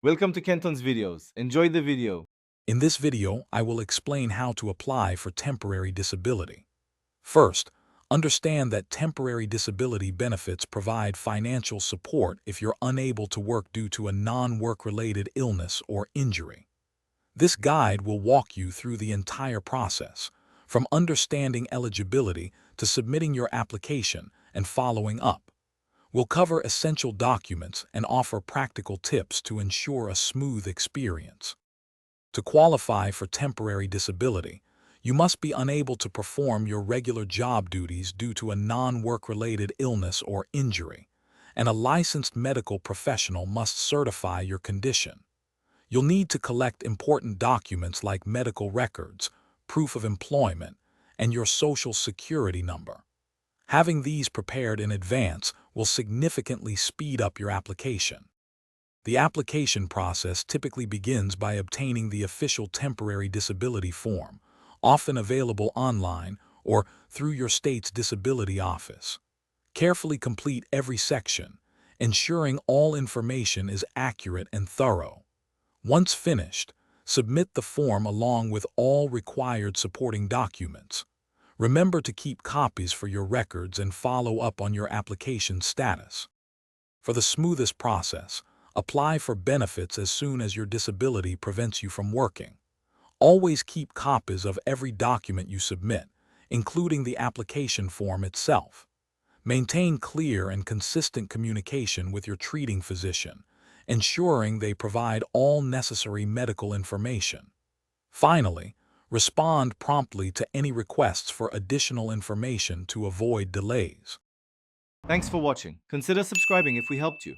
Welcome to Kenton's videos. Enjoy the video. In this video, I will explain how to apply for temporary disability. First, understand that temporary disability benefits provide financial support if you're unable to work due to a non-work-related illness or injury. This guide will walk you through the entire process, from understanding eligibility to submitting your application and following up. We'll cover essential documents and offer practical tips to ensure a smooth experience. To qualify for temporary disability, you must be unable to perform your regular job duties due to a non-work-related illness or injury, and a licensed medical professional must certify your condition. You'll need to collect important documents like medical records, proof of employment, and your social security number. Having these prepared in advance will significantly speed up your application. The application process typically begins by obtaining the official temporary disability form, often available online or through your state's disability office. Carefully complete every section, ensuring all information is accurate and thorough. Once finished, submit the form along with all required supporting documents. Remember to keep copies for your records and follow up on your application status. For the smoothest process, apply for benefits as soon as your disability prevents you from working. Always keep copies of every document you submit, including the application form itself. Maintain clear and consistent communication with your treating physician, ensuring they provide all necessary medical information. Finally, respond promptly to any requests for additional information to avoid delays. Thanks for watching. Consider subscribing if we helped you.